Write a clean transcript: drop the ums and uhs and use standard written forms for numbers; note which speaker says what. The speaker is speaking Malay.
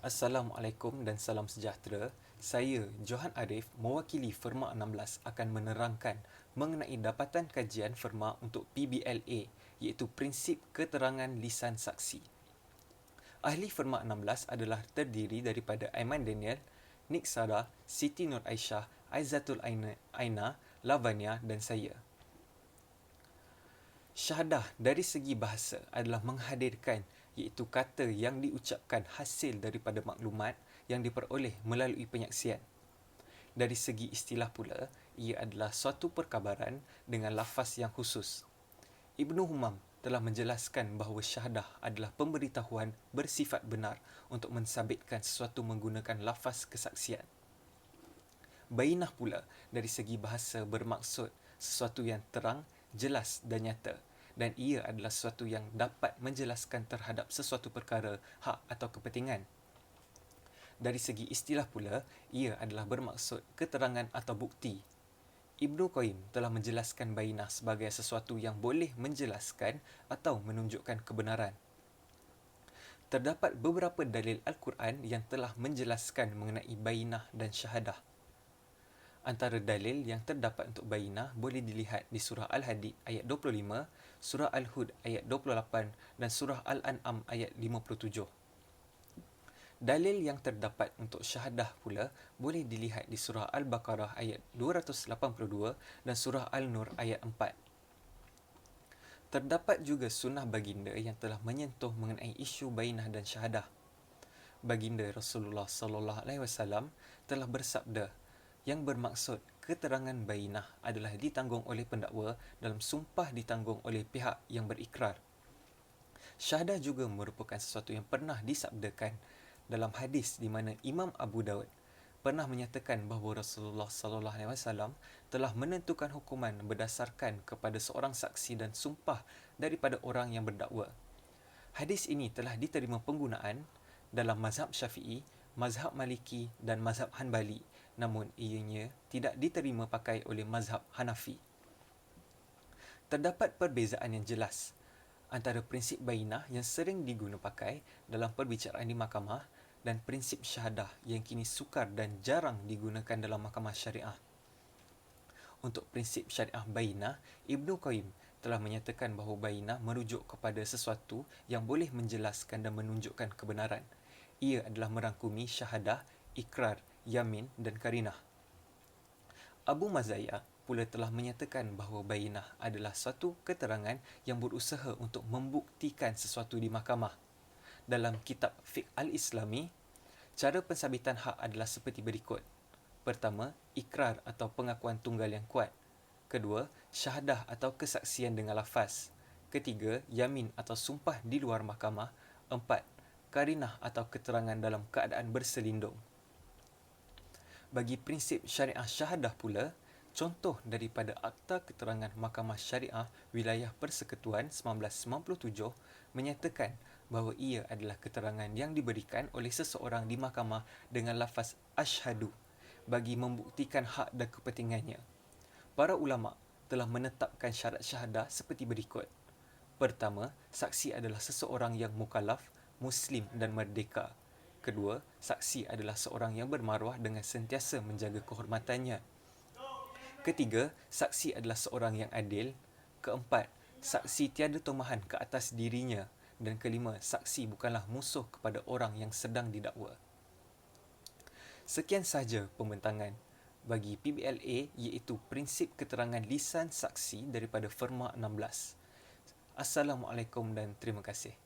Speaker 1: Assalamualaikum dan salam sejahtera. Saya, Johan Arif, mewakili Firma 16 akan menerangkan mengenai dapatan kajian Firma untuk PBLA, iaitu Prinsip Keterangan Lisan Saksi. Ahli Firma 16 adalah terdiri daripada Aiman Daniel, Nik Sarah, Siti Nur Aisyah, Aizatul Aina, Lavania dan saya. Syahadah dari segi bahasa adalah menghadirkan iaitu kata yang diucapkan hasil daripada maklumat yang diperoleh melalui penyaksian. Dari segi istilah pula, ia adalah suatu perkabaran dengan lafaz yang khusus. Ibnu Humam telah menjelaskan bahawa syahadah adalah pemberitahuan bersifat benar untuk mensabitkan sesuatu menggunakan lafaz kesaksian. Bainah pula dari segi bahasa bermaksud sesuatu yang terang, jelas dan nyata, dan ia adalah sesuatu yang dapat menjelaskan terhadap sesuatu perkara, hak atau kepentingan. Dari segi istilah pula, ia adalah bermaksud keterangan atau bukti. Ibnu Qayyim telah menjelaskan bainah sebagai sesuatu yang boleh menjelaskan atau menunjukkan kebenaran. Terdapat beberapa dalil Al-Quran yang telah menjelaskan mengenai bainah dan syahadah. Antara dalil yang terdapat untuk bainah boleh dilihat di surah Al-Hadid ayat 25, surah Al-Hud ayat 28 dan surah Al-An'am ayat 57. Dalil yang terdapat untuk syahadah pula boleh dilihat di surah Al-Baqarah ayat 282 dan surah Al-Nur ayat 4. Terdapat juga sunnah baginda yang telah menyentuh mengenai isu bainah dan syahadah. Baginda Rasulullah SAW telah bersabda, yang bermaksud keterangan bainah adalah ditanggung oleh pendakwa dalam sumpah ditanggung oleh pihak yang berikrar. Syahadah juga merupakan sesuatu yang pernah disabdakan dalam hadis di mana Imam Abu Daud pernah menyatakan bahawa Rasulullah SAW telah menentukan hukuman berdasarkan kepada seorang saksi dan sumpah daripada orang yang berdakwa. Hadis ini telah diterima penggunaan dalam mazhab Syafi'i, mazhab Maliki dan mazhab Hanbali, namun ianya tidak diterima pakai oleh mazhab Hanafi. Terdapat perbezaan yang jelas antara prinsip bainah yang sering diguna pakai dalam perbicaraan di mahkamah dan prinsip syahadah yang kini sukar dan jarang digunakan dalam mahkamah syariah. Untuk prinsip syariah bainah, Ibnu Qayyim telah menyatakan bahawa bainah merujuk kepada sesuatu yang boleh menjelaskan dan menunjukkan kebenaran. Ia adalah merangkumi syahadah, ikrar, yamin dan karinah. Abu Mazaya pula telah menyatakan bahawa bainah adalah suatu keterangan yang berusaha untuk membuktikan sesuatu di mahkamah. Dalam kitab Fiqh Al-Islami, cara pensabitan hak adalah seperti berikut. Pertama, ikrar atau pengakuan tunggal yang kuat. Kedua, syahadah atau kesaksian dengan lafaz. Ketiga, yamin atau sumpah di luar mahkamah. Empat, karinah atau keterangan dalam keadaan berselindung. Bagi prinsip syariah syahadah pula, contoh daripada Akta Keterangan Mahkamah Syariah Wilayah Persekutuan 1997 menyatakan bahawa ia adalah keterangan yang diberikan oleh seseorang di mahkamah dengan lafaz asyhadu bagi membuktikan hak dan kepentingannya. Para ulama telah menetapkan syarat syahadah seperti berikut. Pertama, saksi adalah seseorang yang mukallaf, muslim dan merdeka. Kedua, saksi adalah seorang yang bermaruah dengan sentiasa menjaga kehormatannya. Ketiga, saksi adalah seorang yang adil. Keempat, saksi tiada tomahan ke atas dirinya. Dan kelima, saksi bukanlah musuh kepada orang yang sedang didakwa. Sekian sahaja pembentangan bagi PBLA, iaitu Prinsip Keterangan Lisan Saksi daripada Firma 16. Assalamualaikum dan terima kasih.